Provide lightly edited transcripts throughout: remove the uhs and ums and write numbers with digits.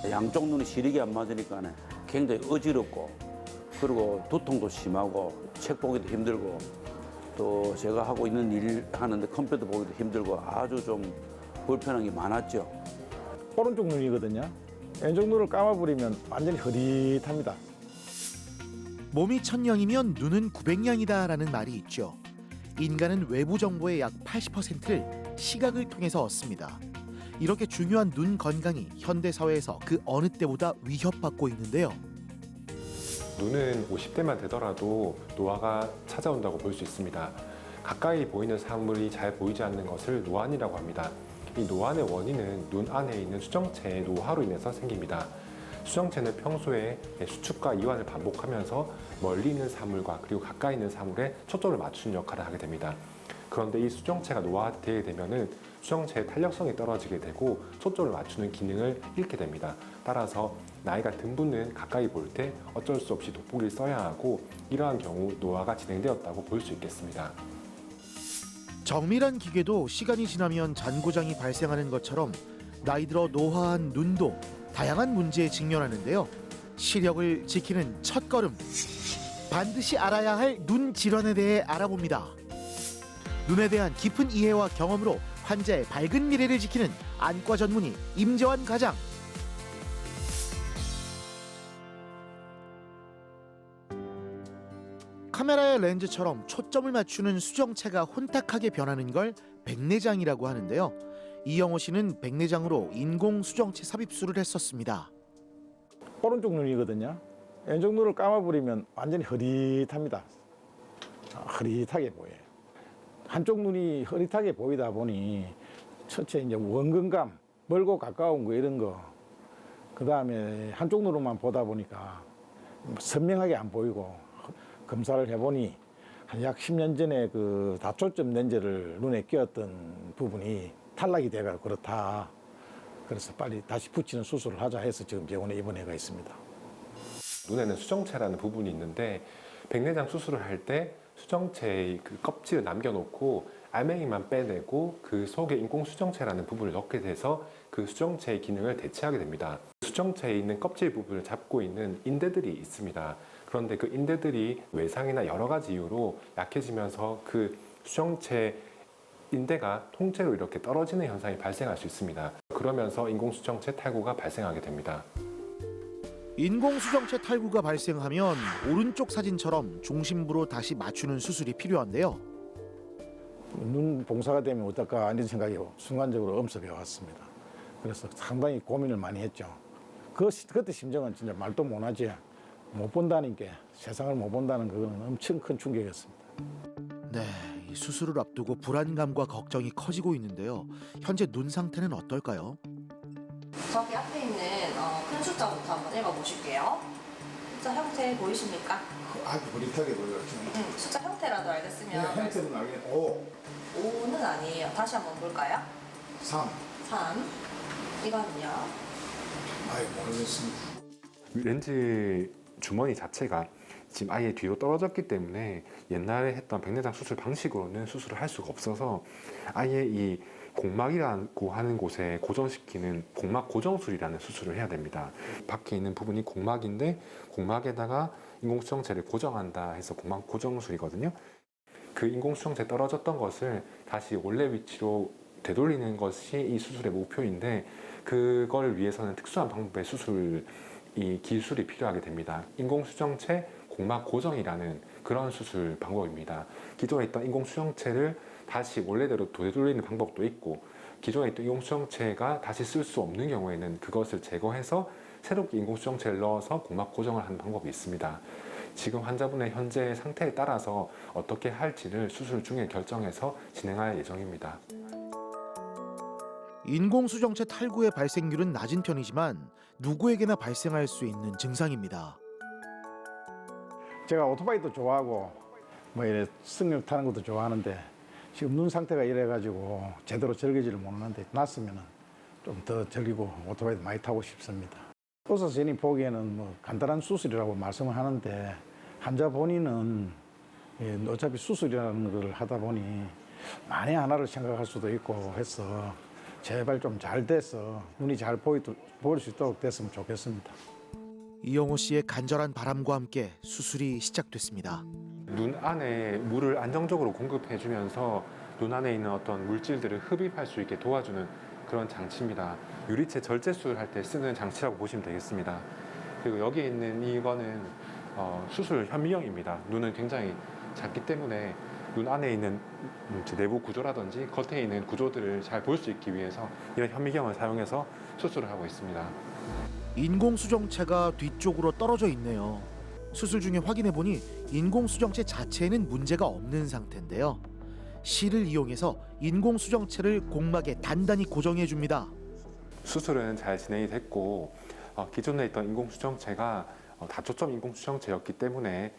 양쪽 눈이 시력이 안 맞으니까 굉장히 어지럽고 그리고 두통도 심하고 책 보기도 힘들고 또 제가 하고 있는 일 하는데 컴퓨터 보기도 힘들고 아주 좀 불편한 게 많았죠. 오른쪽 눈이거든요. 왼쪽 눈을 감아버리면 완전히 흐릿합니다. 몸이 1000냥이면 눈은 900냥이다라는 말이 있죠. 인간은 외부 정보의 약 80%를 시각을 통해서 얻습니다. 이렇게 중요한 눈 건강이 현대 사회에서 그 어느 때보다 위협받고 있는데요. 눈은 50대만 되더라도 노화가 찾아온다고 볼 수 있습니다. 가까이 보이는 사물이 잘 보이지 않는 것을 노안이라고 합니다. 이 노안의 원인은 눈 안에 있는 수정체의 노화로 인해서 생깁니다. 수정체는 평소에 수축과 이완을 반복하면서 멀리 있는 사물과 그리고 가까이 있는 사물에 초점을 맞추는 역할을 하게 됩니다. 그런데 이 수정체가 노화되게 되면은 수정체의 탄력성이 떨어지게 되고 초점을 맞추는 기능을 잃게 됩니다. 따라서 나이가 든 분은 가까이 볼 때 어쩔 수 없이 돋보기를 써야 하고 이러한 경우 노화가 진행되었다고 볼 수 있겠습니다. 정밀한 기계도 시간이 지나면 잔고장이 발생하는 것처럼 나이 들어 노화한 눈도 다양한 문제에 직면하는데요. 시력을 지키는 첫걸음, 반드시 알아야 할 눈 질환에 대해 알아봅니다. 눈에 대한 깊은 이해와 경험으로 환자의 밝은 미래를 지키는 안과 전문의 임재환 과장. 카메라의 렌즈처럼 초점을 맞추는 수정체가 혼탁하게 변하는 걸 백내장이라고 하는데요. 이영호 씨는 백내장으로 인공 수정체 삽입술을 했었습니다. 오른쪽 눈이거든요. 왼쪽 눈을 감아버리면 완전히 흐릿합니다. 흐릿하게 보여요. 한쪽 눈이 흐릿하게 보이다 보니 첫째 이제 원근감, 멀고 가까운 거 이런 거, 그 다음에 한쪽 눈으로만 보다 보니까 선명하게 안 보이고 검사를 해보니 한 약 10년 전에 그 다초점 렌즈를 눈에 끼웠던 부분이 탈락이 돼가 그렇다. 그래서 빨리 다시 붙이는 수술을 하자 해서 지금 병원에 입원해가 있습니다. 눈에는 수정체라는 부분이 있는데 백내장 수술을 할 때 수정체의 그 껍질을 남겨놓고 알맹이만 빼내고 그 속에 인공 수정체라는 부분을 넣게 돼서 그 수정체의 기능을 대체하게 됩니다. 수정체에 있는 껍질 부분을 잡고 있는 인대들이 있습니다. 그런데 그 인대들이 외상이나 여러 가지 이유로 약해지면서 그 수정체 인대가 통째로 이렇게 떨어지는 현상이 발생할 수 있습니다. 그러면서 인공수정체 탈구가 발생하게 됩니다. 인공수정체 탈구가 발생하면 오른쪽 사진처럼 중심부로 다시 맞추는 수술이 필요한데요. 눈 봉사가 되면 어떨까 이런 생각이 순간적으로 엄습해 왔습니다. 그래서 상당히 고민을 많이 했죠. 그때 심정은 진짜 말도 못하지. 못 본다는 게, 세상을 못 본다는 그거는 엄청 큰 충격이었습니다. 네, 이 수술을 앞두고 불안감과 걱정이 커지고 있는데요. 현재 눈 상태는 어떨까요? 저기 앞에 있는 큰 숫자부터 한번 읽어보실게요. 숫자 형태 보이십니까? 아주 흐릿하게 보여요. 숫자 형태라도 알겠으면 형태는 알겠네. 5, 5는 아니에요. 다시 한번 볼까요? 3. 3 이거는요? 아예 모르겠습니다. 렌즈 주머니 자체가 지금 아예 뒤로 떨어졌기 때문에 옛날에 했던 백내장 수술 방식으로는 수술을 할 수가 없어서 아예 이 공막이라고 하는 곳에 고정시키는 공막 고정술이라는 수술을 해야 됩니다. 밖에 있는 부분이 공막인데 공막에다가 인공수정체를 고정한다 해서 공막 고정술이거든요. 그 인공수정체 떨어졌던 것을 다시 원래 위치로 되돌리는 것이 이 수술의 목표인데 그걸 위해서는 특수한 방법의 이 기술이 필요하게 됩니다. 인공수정체 공막 고정이라는 그런 수술 방법입니다. 기존에 있던 인공수정체를 다시 원래대로 되돌리는 방법도 있고 기존에 있던 인공수정체가 다시 쓸 수 없는 경우에는 그것을 제거해서 새롭게 인공수정체를 넣어서 공막 고정을 하는 방법이 있습니다. 지금 환자분의 현재 상태에 따라서 어떻게 할지를 수술 중에 결정해서 진행할 예정입니다. 인공수정체 탈구의 발생률은 낮은 편이지만 누구에게나 발생할 수 있는 증상입니다. 제가 오토바이도 좋아하고 뭐 이래 승용 타는 것도 좋아하는데 지금 눈 상태가 이래가지고 제대로 즐기지를 못하는데 났으면은 좀 더 즐기고 오토바이도 많이 타고 싶습니다. 의사 선생님 보기에는 뭐 간단한 수술이라고 말씀을 하는데 환자 본인은 어차피 수술이라는 걸 하다 보니 만에 하나를 생각할 수도 있고 해서 제발 좀 잘 돼서 눈이 잘 보일 수 있도록 됐으면 좋겠습니다. 이영호 씨의 간절한 바람과 함께 수술이 시작됐습니다. 눈 안에 물을 안정적으로 공급해주면서 눈 안에 있는 어떤 물질들을 흡입할 수 있게 도와주는 그런 장치입니다. 유리체 절제 수술할 때 쓰는 장치라고 보시면 되겠습니다. 그리고 여기에 있는 이거는 수술 현미경입니다. 눈은 굉장히 작기 때문에 눈 안에 있는 내부 구조라든지 겉에 있는 구조들을 잘 볼 수 있기 위해서 이런 현미경을 사용해서 수술을 하고 있습니다. 인공수정체가 뒤쪽으로 떨어져 있네요. 수술 중에 확인해 보니 인공수정체 자체에는 문제가 없는 상태인데요. 실을 이용해서 인공수정체를 곡막에 단단히 고정해 줍니다. 수술은 잘 진행이 됐고 기존에 있던 인공수정체가 다초점 인공수정체였기 때문에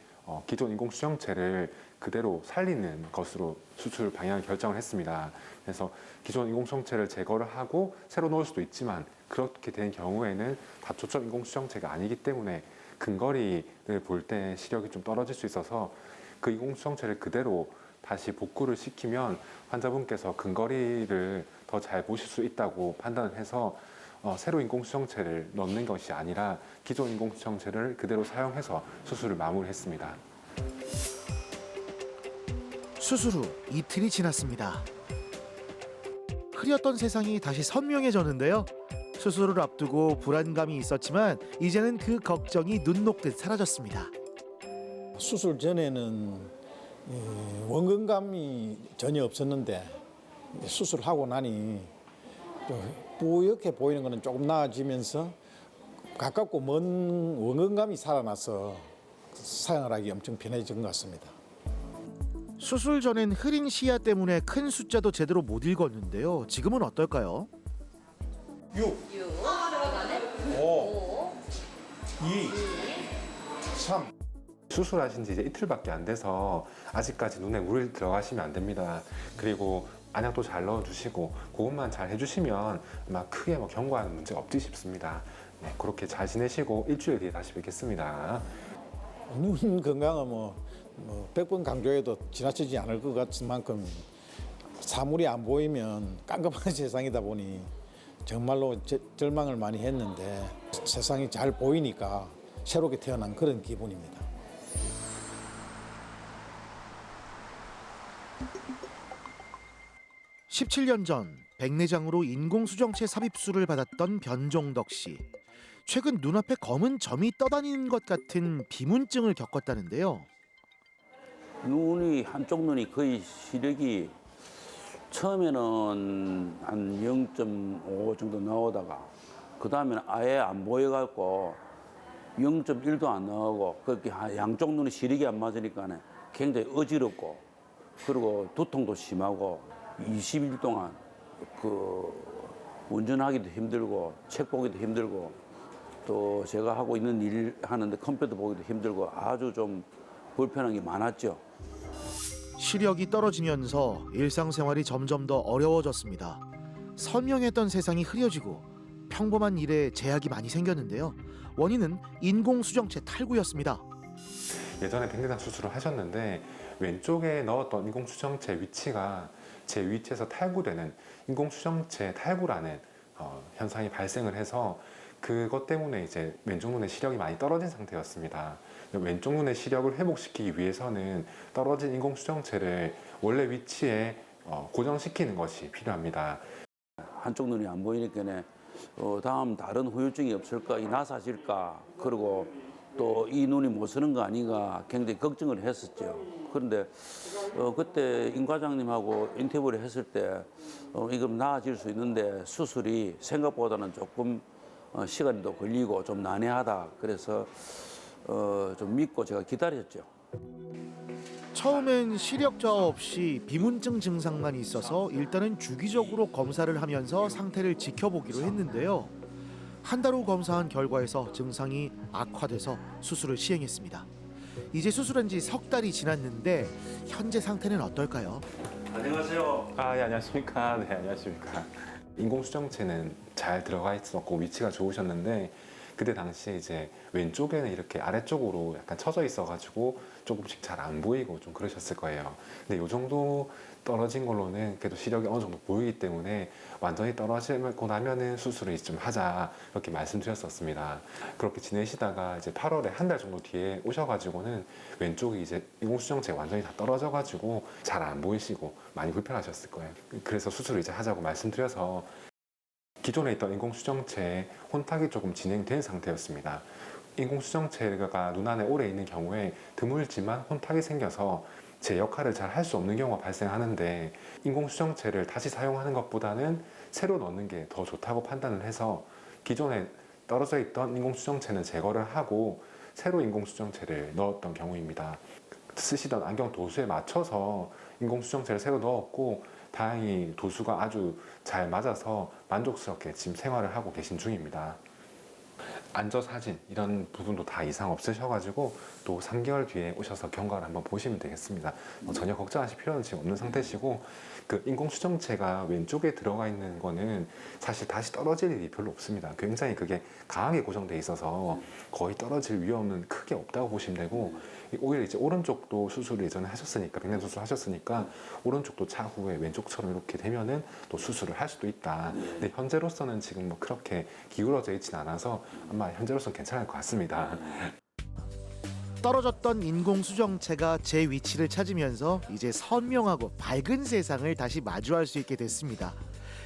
기존 인공수정체를 그대로 살리는 것으로 수술 방향을 결정을 했습니다. 그래서 기존 인공수정체를 제거를 하고 새로 넣을 수도 있지만 그렇게 된 경우에는 다초점 인공수정체가 아니기 때문에 근거리를 볼 때 시력이 좀 떨어질 수 있어서 그 인공수정체를 그대로 다시 복구를 시키면 환자분께서 근거리를 더 잘 보실 수 있다고 판단을 해서 새로 인공수정체를 넣는 것이 아니라 기존 인공수정체를 그대로 사용해서 수술을 마무리했습니다. 수술 후 이틀이 지났습니다. 흐렸던 세상이 다시 선명해졌는데요. 수술을 앞두고 불안감이 있었지만 이제는 그 걱정이 눈 녹듯 사라졌습니다. 수술 전에는 원근감이 전혀 없었는데 수술하고 나니 뿌옇게 보이는 것은 조금 나아지면서 가깝고 먼 원근감이 살아나서 사용을 하기 엄청 편해진 것 같습니다. 수술 전엔 흐린 시야 때문에 큰 숫자도 제대로 못 읽었는데요. 지금은 어떨까요? 6, 5, 2, 3. 수술하신 지 이제 이틀밖에 안 돼서 아직까지 눈에 물이 들어가시면 안 됩니다. 그리고 안약도 잘 넣어주시고 그것만 잘 해주시면 아마 크게 경과하는 문제가 없지 싶습니다. 네, 그렇게 잘 지내시고 일주일 뒤에 다시 뵙겠습니다. 눈 건강은 100번 강조해도 지나치지 않을 것 같은 만큼 사물이 안 보이면 깜깜한 세상이다 보니 정말로 절망을 많이 했는데 세상이 잘 보이니까 새롭게 태어난 그런 기분입니다. (17년) 전 백내장으로 인공수정체 삽입술을 받았던 변종덕 씨. 최근 눈앞에 검은 점이 떠다니는 것 같은 비문증을 겪었다는데요. 눈이 한쪽 눈이 거의 시력이 처음에는 한 0.5 정도 나오다가 그 다음에는 아예 안 보여갖고 0.1도 안 나오고 그렇게 양쪽 눈이 시력이 안 맞으니까 굉장히 어지럽고 그리고 두통도 심하고 20일 동안 운전하기도 힘들고 책 보기도 힘들고 또 제가 하고 있는 일 하는데 컴퓨터 보기도 힘들고 아주 좀 불편한 게 많았죠. 시력이 떨어지면서 일상생활이 점점 더 어려워졌습니다. 선명했던 세상이 흐려지고 평범한 일에 제약이 많이 생겼는데요. 원인은 인공수정체 탈구였습니다. 예전에 백내장 수술을 하셨는데 왼쪽에 넣었던 인공수정체 위치가 제 위치에서 탈구되는 인공수정체 탈구라는 현상이 발생을 해서 그것 때문에 이제 왼쪽 눈의 시력이 많이 떨어진 상태였습니다. 왼쪽 눈의 시력을 회복시키기 위해서는 떨어진 인공수정체를 원래 위치에 고정시키는 것이 필요합니다. 한쪽 눈이 안 보이니까 다음 다른 후유증이 없을까, 이 나사질까, 그리고 또 이 눈이 못 쓰는 거 아닌가 굉장히 걱정을 했었죠. 그런데 그때 임 과장님하고 인터뷰를 했을 때 이거 나아질 수 있는데 수술이 생각보다는 조금 시간이 더 걸리고 좀 난해하다. 그래서 좀 믿고 제가 기다렸죠. 처음엔 시력 저하 없이 비문증 증상만 있어서 일단은 주기적으로 검사를 하면서 상태를 지켜보기로 했는데요. 한 달 후 검사한 결과에서 증상이 악화돼서 수술을 시행했습니다. 이제 수술한 지 석 달이 지났는데 현재 상태는 어떨까요? 안녕하세요. 예, 안녕하십니까. 네, 안녕하십니까. 인공수정체는 잘 들어가 있었고 위치가 좋으셨는데 그때 당시에 이제 왼쪽에는 이렇게 아래쪽으로 약간 처져 있어가지고 조금씩 잘 안 보이고 좀 그러셨을 거예요. 근데 이 정도 떨어진 걸로는 그래도 시력이 어느 정도 보이기 때문에 완전히 떨어지고 나면은 수술을 좀 하자 이렇게 말씀드렸었습니다. 그렇게 지내시다가 이제 8월에 한 달 정도 뒤에 오셔가지고는 왼쪽이 이제 인공수정체 완전히 다 떨어져가지고 잘 안 보이시고 많이 불편하셨을 거예요. 그래서 수술을 이제 하자고 말씀드려서 기존에 있던 인공수정체에 혼탁이 조금 진행된 상태였습니다. 인공수정체가 눈 안에 오래 있는 경우에 드물지만 혼탁이 생겨서 제 역할을 잘 할 수 없는 경우가 발생하는데 인공수정체를 다시 사용하는 것보다는 새로 넣는 게 더 좋다고 판단을 해서 기존에 떨어져 있던 인공수정체는 제거를 하고 새로 인공수정체를 넣었던 경우입니다. 쓰시던 안경 도수에 맞춰서 인공수정체를 새로 넣었고 다행히 도수가 아주 잘 맞아서 만족스럽게 지금 생활을 하고 계신 중입니다. 안저사진 이런 부분도 다 이상 없으셔가지고 또 3개월 뒤에 오셔서 경과를 한번 보시면 되겠습니다. 전혀 걱정하실 필요는 지금 없는 상태시고 그 인공수정체가 왼쪽에 들어가 있는 거는 사실 다시 떨어질 일이 별로 없습니다. 굉장히 그게 강하게 고정돼 있어서 거의 떨어질 위험은 크게 없다고 보시면 되고 오히려 이제 오른쪽도 수술을 예전에 하셨으니까 백내 수술 하셨으니까 오른쪽도 차후에 왼쪽처럼 이렇게 되면은 또 수술을 할 수도 있다. 근데 현재로서는 지금 뭐 그렇게 기울어져 있진 않아서 아마 현재로서는 괜찮을 것 같습니다. 떨어졌던 인공수정체가 제 위치를 찾으면서 이제 선명하고 밝은 세상을 다시 마주할 수 있게 됐습니다.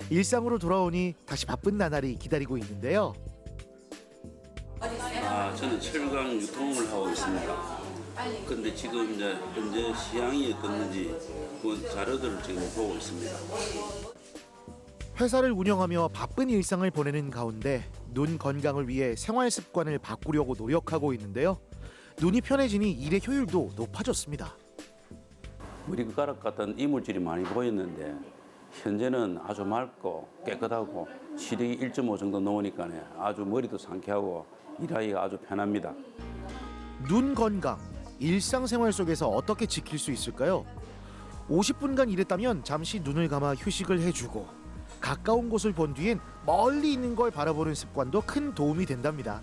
일상으로 돌아오니 다시 바쁜 나날이 기다리고 있는데요. 저는 철강 유통을 하고 있습니다. 근데 지금 이제 현재 시향이 어떻는지 그 자료들을 지금 보고 있습니다. 회사를 운영하며 바쁜 일상을 보내는 가운데 눈 건강을 위해 생활 습관을 바꾸려고 노력하고 있는데요. 눈이 편해지니 일의 효율도 높아졌습니다. 머리카락 같은 이물질이 많이 보였는데 현재는 아주 맑고 깨끗하고 시력이 1.5 정도 넘으니까 아주 머리도 상쾌하고 일하기가 아주 편합니다. 눈 건강, 일상생활 속에서 어떻게 지킬 수 있을까요? 50분간 일했다면 잠시 눈을 감아 휴식을 해주고 가까운 곳을 본 뒤엔 멀리 있는 걸 바라보는 습관도 큰 도움이 된답니다.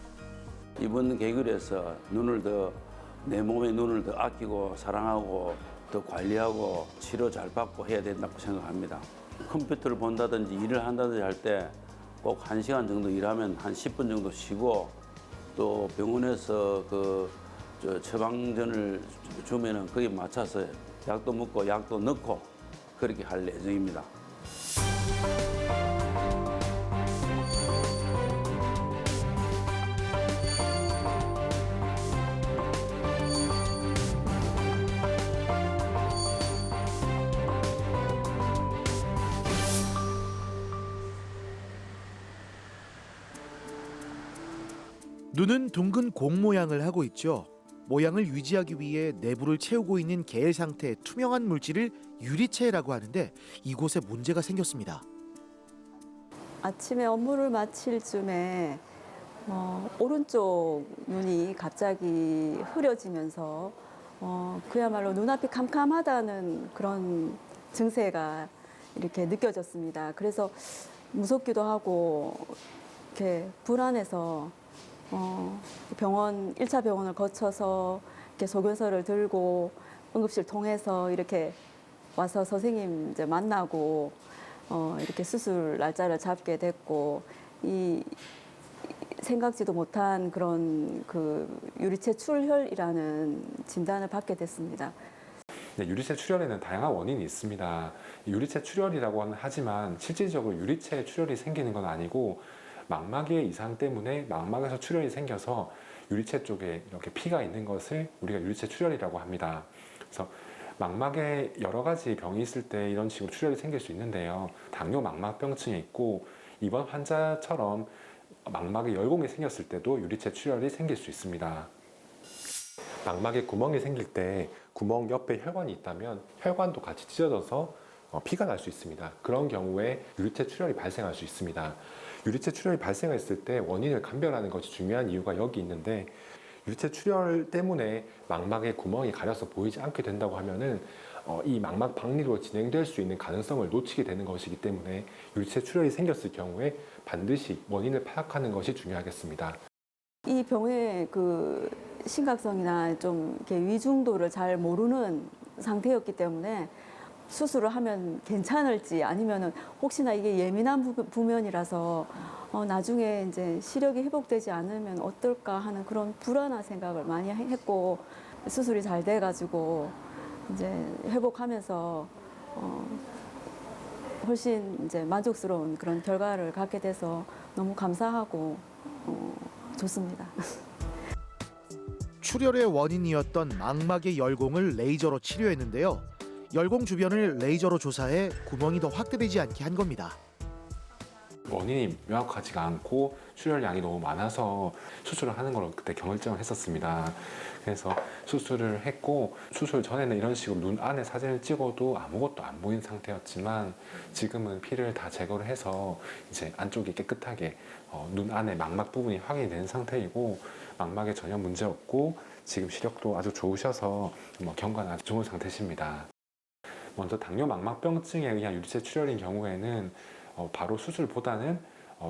이번 계기에서 내 몸의 눈을 더 아끼고 사랑하고 더 관리하고 치료 잘 받고 해야 된다고 생각합니다. 컴퓨터를 본다든지 일을 한다든지 할 때 꼭 1시간 정도 일하면 한 10분 정도 쉬고 또 병원에서 처방전을 주면은 거기에 맞춰서 약도 먹고 약도 넣고 그렇게 할 예정입니다. 눈은 둥근 공 모양을 하고 있죠. 모양을 유지하기 위해 내부를 채우고 있는 겔 상태의 투명한 물질을 유리체라고 하는데 이곳에 문제가 생겼습니다. 아침에 업무를 마칠 쯤에 오른쪽 눈이 갑자기 흐려지면서 그야말로 눈앞이 캄캄하다는 그런 증세가 이렇게 느껴졌습니다. 그래서 무섭기도 하고 이렇게 불안해서 1차 병원을 거쳐서 이렇게 소견서를 들고 응급실 통해서 이렇게 와서 선생님 이제 만나고 이렇게 수술 날짜를 잡게 됐고 이 생각지도 못한 그런 그 유리체 출혈이라는 진단을 받게 됐습니다. 네, 유리체 출혈에는 다양한 원인이 있습니다. 유리체 출혈이라고 하지만 실질적으로 유리체 출혈이 생기는 건 아니고 망막의 이상 때문에 망막에서 출혈이 생겨서 유리체 쪽에 이렇게 피가 있는 것을 우리가 유리체 출혈이라고 합니다. 그래서 망막에 여러 가지 병이 있을 때 이런 식으로 출혈이 생길 수 있는데요. 당뇨 망막병증이 있고 이번 환자처럼 망막에 열공이 생겼을 때도 유리체 출혈이 생길 수 있습니다. 망막에 구멍이 생길 때 구멍 옆에 혈관이 있다면 혈관도 같이 찢어져서 피가 날 수 있습니다. 그런 경우에 유리체 출혈이 발생할 수 있습니다. 유리체 출혈이 발생했을 때 원인을 감별하는 것이 중요한 이유가 여기 있는데 유리체 출혈 때문에 망막에 구멍이 가려서 보이지 않게 된다고 하면은 이 망막 박리로 진행될 수 있는 가능성을 놓치게 되는 것이기 때문에 유리체 출혈이 생겼을 경우에 반드시 원인을 파악하는 것이 중요하겠습니다. 이 병의 그 심각성이나 좀 이렇게 위중도를 잘 모르는 상태였기 때문에 수술을 하면 괜찮을지 아니면은 혹시나 이게 예민한 부면이라서 나중에 이제 시력이 회복되지 않으면 어떨까 하는 그런 불안한 생각을 많이 했고 수술이 잘 돼가지고 이제 회복하면서 훨씬 이제 만족스러운 그런 결과를 갖게 돼서 너무 감사하고 좋습니다. 출혈의 원인이었던 망막의 열공을 레이저로 치료했는데요. 열공 주변을 레이저로 조사해 구멍이 더 확대되지 않게 한 겁니다. 원인이 명확하지가 않고 출혈량이 너무 많아서 수술을 하는 걸로 그때 경결정을 했었습니다. 그래서 수술을 했고 수술 전에는 이런 식으로 눈 안에 사진을 찍어도 아무것도 안 보이는 상태였지만 지금은 피를 다 제거를 해서 이제 안쪽이 깨끗하게 눈 안에 망막 부분이 확인이 된 상태이고 망막에 전혀 문제 없고 지금 시력도 아주 좋으셔서 경과는 아주 좋은 상태십니다. 먼저 당뇨 망막병증에 의한 유리체 출혈인 경우에는 바로 수술보다는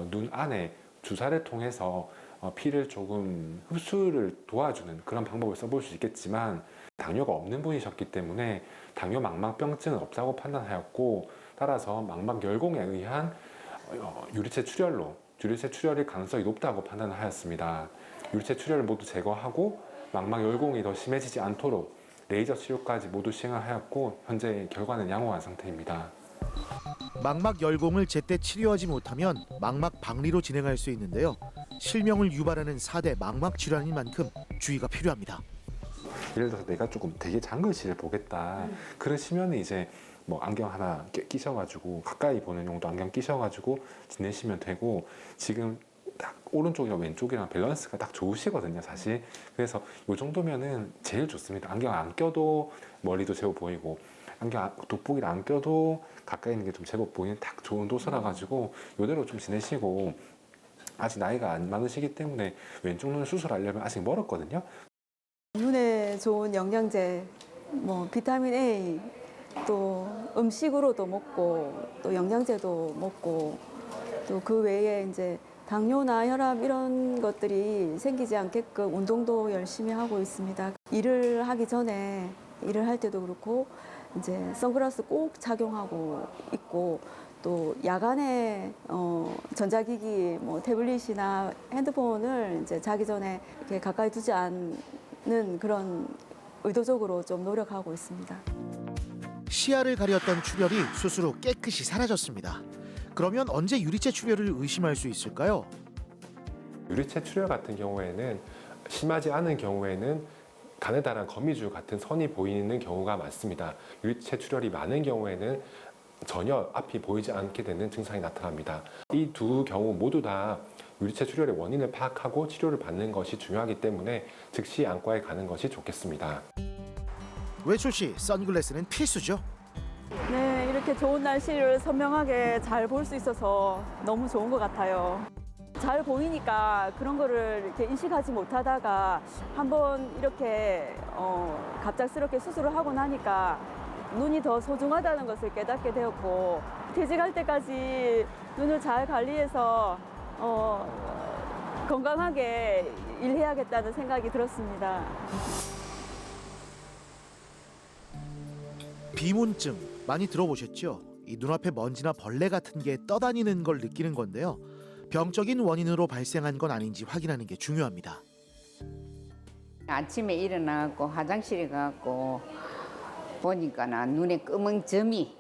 눈 안에 주사를 통해서 피를 조금 흡수를 도와주는 그런 방법을 써볼 수 있겠지만 당뇨가 없는 분이셨기 때문에 당뇨 망막병증은 없다고 판단하였고 따라서 망막 열공에 의한 유리체 출혈일 가능성이 높다고 판단하였습니다. 유리체 출혈을 모두 제거하고 망막 열공이 더 심해지지 않도록 레이저 치료까지 모두 시행을 하였고 현재 결과는 양호한 상태입니다. 망막 열공을 제때 치료하지 못하면 망막 박리로 진행할 수 있는데요. 실명을 유발하는 4대 망막 질환인 만큼 주의가 필요합니다. 예를 들어서 내가 조금 되게 작은 시를 보겠다. 그러시면 이제 뭐 안경 하나 끼셔가지고 가까이 보는 용도 안경 끼셔가지고 지내시면 되고 지금 딱 오른쪽이랑 왼쪽이랑 밸런스가 딱 좋으시거든요, 사실. 그래서 이 정도면은 제일 좋습니다. 안경 안 껴도 머리도 제법 보이고 안경 돋보기를 안 껴도 가까이 있는 게 좀 제법 보이는 딱 좋은 도서라 가지고 이대로 좀 지내시고 아직 나이가 안 많으시기 때문에 왼쪽 눈 수술하려면 아직 멀었거든요. 눈에 좋은 영양제, 뭐 비타민 A, 또 음식으로도 먹고 또 영양제도 먹고 또 그 외에 이제 당뇨나 혈압 이런 것들이 생기지 않게끔 운동도 열심히 하고 있습니다. 일을 하기 전에 일을 할 때도 그렇고 이제 선글라스 꼭 착용하고 있고 또 야간에 전자기기 뭐 태블릿이나 핸드폰을 이제 자기 전에 이렇게 가까이 두지 않는 그런 의도적으로 좀 노력하고 있습니다. 시야를 가렸던 출혈이 수술 후 깨끗이 사라졌습니다. 그러면 언제 유리체 출혈을 의심할 수 있을까요? 유리체 출혈 같은 경우에는 심하지 않은 경우에는 가느다란 거미줄 같은 선이 보이는 경우가 많습니다. 유리체 출혈이 많은 경우에는 전혀 앞이 보이지 않게 되는 증상이 나타납니다. 이 두 경우 모두 다 유리체 출혈의 원인을 파악하고 치료를 받는 것이 중요하기 때문에 즉시 안과에 가는 것이 좋겠습니다. 외출 시 선글라스는 필수죠. 네, 이렇게 좋은 날씨를 선명하게 잘 볼 수 있어서 너무 좋은 것 같아요. 잘 보이니까 그런 거를 이렇게 인식하지 못하다가 한번 이렇게 갑작스럽게 수술을 하고 나니까 눈이 더 소중하다는 것을 깨닫게 되었고 퇴직할 때까지 눈을 잘 관리해서 건강하게 일해야겠다는 생각이 들었습니다. 비문증 많이 들어보셨죠? 이 눈앞에 먼지나 벌레 같은 게 떠다니는 걸 느끼는 건데요. 병적인 원인으로 발생한 건 아닌지 확인하는 게 중요합니다. 아침에 일어나고 화장실에 가고 보니까 눈에 검은 점이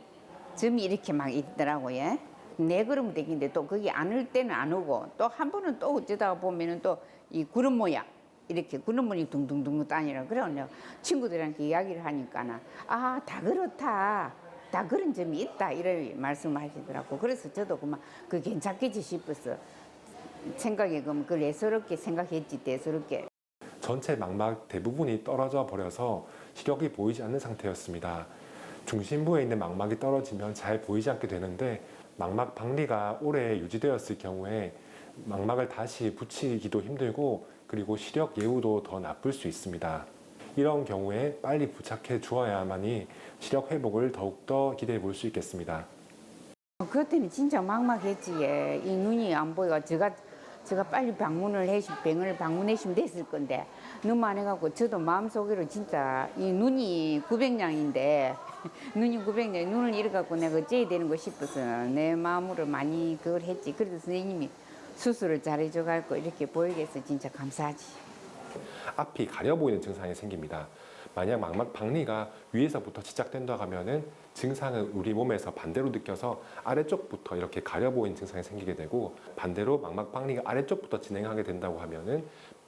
이렇게 막 있더라고요. 네 그러면 되겠는데 또 그게 안 올 때는 안 오고 또 한 번은 또 어쩌다가 보면은 또 이 구름 모양 이렇게 구름 모양이 둥둥둥 다니라 그래요. 친구들한테 이야기를 하니까는 아, 다 그렇다. 다 그런 점이 있다 이렇게 말씀하시더라고. 그래서 저도 그만 그 괜찮겠지 싶어서 생각에 그걸 애스럽게 생각했지 대수롭게. 전체 망막 대부분이 떨어져 버려서 시력이 보이지 않는 상태였습니다. 중심부에 있는 망막이 떨어지면 잘 보이지 않게 되는데 망막 박리가 오래 유지되었을 경우에 망막을 다시 붙이기도 힘들고 그리고 시력 예후도 더 나쁠 수 있습니다. 이런 경우에 빨리 부착해 주어야만이 시력 회복을 더욱더 기대해 볼 수 있겠습니다. 그때는 진짜 막막했지. 이 눈이 안 보여. 제가 제가 빨리 병원을 방문했으면 됐을 건데 너무 안 해갖고 저도 마음속으로 진짜 이 눈이 900냥인데 눈이 900냥 눈을 잃어갖고 내가 어째야 되는 거 싶어서 내 마음으로 많이 그걸 했지. 그래도 선생님이 수술을 잘해줘갖고 이렇게 보이게 해서 진짜 감사하지. 앞이 가려 보이는 증상이 생깁니다. 만약 망막 박리가 위에서부터 시작된다고 하면은 증상은 우리 몸에서 반대로 느껴서 아래쪽부터 이렇게 가려 보이는 증상이 생기게 되고, 반대로 망막 박리가 아래쪽부터 진행하게 된다고 하면은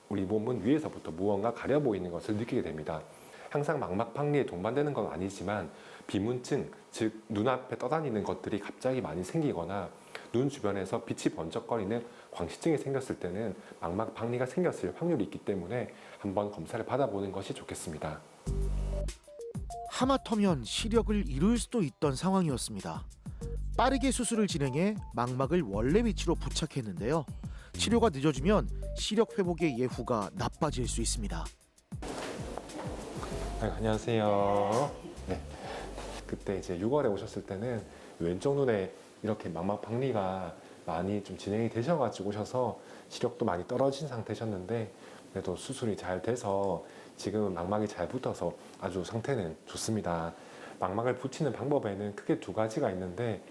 우리 몸은 위에서부터 무언가 가려 보이는 것을 느끼게 됩니다. 항상 망막 박리에 동반되는 건 아니지만 비문증, 즉 눈앞에 떠다니는 것들이 갑자기 많이 생기거나 눈 주변에서 빛이 번쩍거리는 광시증이 생겼을 때는 망막 박리가 생겼을 확률이 있기 때문에 한번 검사를 받아보는 것이 좋겠습니다. 하마터면 시력을 잃을 수도 있던 상황이었습니다. 빠르게 수술을 진행해 망막을 원래 위치로 부착했는데요. 치료가 늦어지면 시력 회복의 예후가 나빠질 수 있습니다. 안녕하세요. 네. 그때 이제 6월에 오셨을 때는 왼쪽 눈에 이렇게 망막 박리가 많이 좀 진행이 되셔가지고 오셔서 시력도 많이 떨어진 상태셨는데, 그래도 수술이 잘 돼서 지금은 망막이 잘 붙어서 아주 상태는 좋습니다. 망막을 붙이는 방법에는 크게 두 가지가 있는데,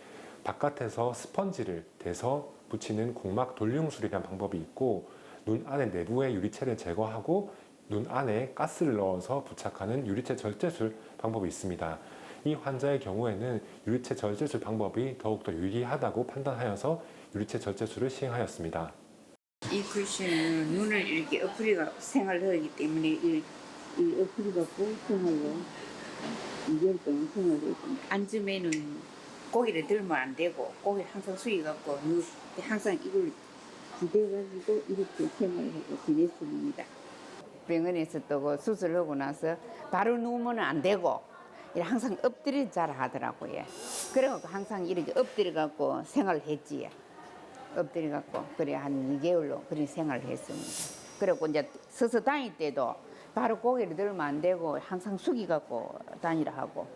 바깥에서 스펀지를 대서 붙이는 공막 돌림술이라는 방법이 있고, 눈 안에 내부의 유리체를 제거하고 눈 안에 가스를 넣어서 부착하는 유리체 절제술 방법이 있습니다. 이 환자의 경우에는 유리체 절제술 방법이 더욱더 유리하다고 판단하여서 유리체 절제술을 시행하였습니다. 이 글씨는 눈을 이렇게 엎드리가 생활을 하기 때문에 이 엎드리갖고 생활로 2개월 동안 생활을 했고, 앉으면은 고개를 들면 안 되고 고개를 항상 숙여갖고 항상 이걸 기대가지고 이렇게 생활을 하고 지냈습니다. 병원에서 또 수술하고 나서 바로 누우면 안 되고 항상 엎드려 자라 하더라고요. 그래갖고 항상 이렇게 엎드려갖고 생활을 했지요. 엎드려갖고 그래 한 2개월로 그런 생활을 했습니다. 그래갖고 이제 서서 다닐 때도 바로 고개를 들면 안 되고 항상 숙이갖고 다니라 하고.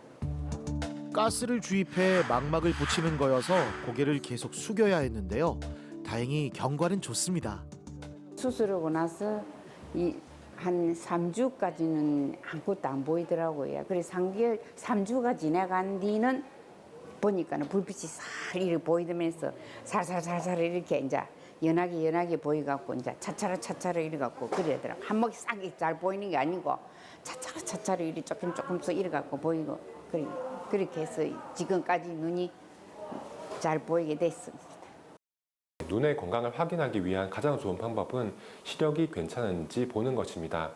가스를 주입해 망막을 붙이는 거여서 고개를 계속 숙여야 했는데요. 다행히 경과는 좋습니다. 수술하고 나서 한 3주까지는 아무것도 안 보이더라고요. 그래서 3주가 지나간 뒤는 보니까는 불빛이 살 이렇게 보이면서 살살살살 이렇게 이제 연하게 보이갖고 이제 차차로 이래갖고 그러더라고. 한목이 싹 잘 보이는 게 아니고 차차로 이렇게 조금씩 이래갖고 보이고 그렇게 해서 지금까지 눈이 잘 보이게 됐습니다. 눈의 건강을 확인하기 위한 가장 좋은 방법은 시력이 괜찮은지 보는 것입니다.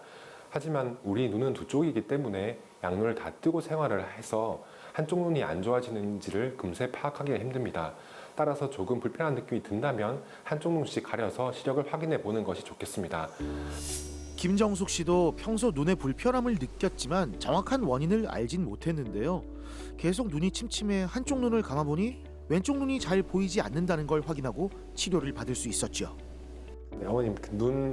하지만 우리 눈은 두 쪽이기 때문에 양눈을 다 뜨고 생활을 해서 한쪽 눈이 안 좋아지는지를 금세 파악하기가 힘듭니다. 따라서 조금 불편한 느낌이 든다면 한쪽 눈씩 가려서 시력을 확인해 보는 것이 좋겠습니다. 김정숙 씨도 평소 눈에 불편함을 느꼈지만 정확한 원인을 알진 못했는데요. 계속 눈이 침침해 한쪽 눈을 감아보니 왼쪽 눈이 잘 보이지 않는다는 걸 확인하고 치료를 받을 수 있었죠. 네, 어머님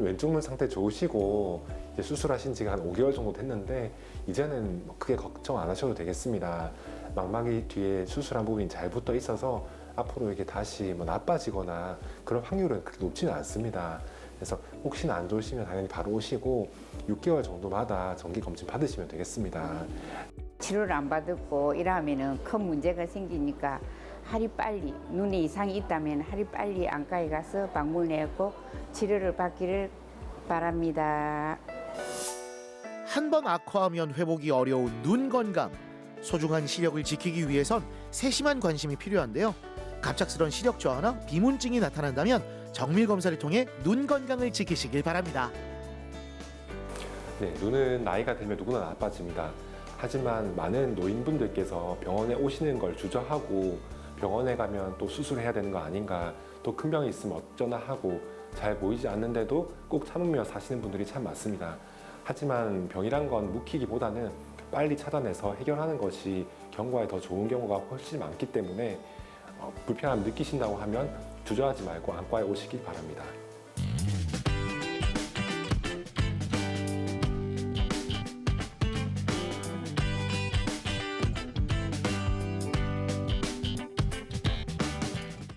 왼쪽 눈 상태 좋으시고 이제 수술하신 지가 한 5개월 정도 됐는데 이제는 크게 걱정 안 하셔도 되겠습니다. 망막이 뒤에 수술한 부분이 잘 붙어 있어서 앞으로 이게 다시 나빠지거나 그런 확률은 그렇게 높지는 않습니다. 그래서 혹시나 안 좋으시면 당연히 바로 오시고 6개월 정도마다 정기 검진 받으시면 되겠습니다. 치료를 안 받았고 이러면은 큰 문제가 생기니까 하루 빨리 눈에 이상이 있다면 하루 빨리 안과에 가서 방문했고 치료를 받기를 바랍니다. 한 번 악화하면 회복이 어려운 눈 건강. 소중한 시력을 지키기 위해선 세심한 관심이 필요한데요. 갑작스런 시력 저하나 비문증이 나타난다면 정밀 검사를 통해 눈 건강을 지키시길 바랍니다. 네, 눈은 나이가 들면 누구나 나빠집니다. 하지만 많은 노인분들께서 병원에 오시는 걸 주저하고 병원에 가면 또 수술해야 되는 거 아닌가, 또 큰 병이 있으면 어쩌나 하고 잘 보이지 않는데도 꼭 참으며 사시는 분들이 참 많습니다. 하지만 병이란 건 묵히기보다는 빨리 찾아내서 해결하는 것이 경과에 더 좋은 경우가 훨씬 많기 때문에 불편함을 느끼신다고 하면 주저하지 말고 안과에 오시길 바랍니다.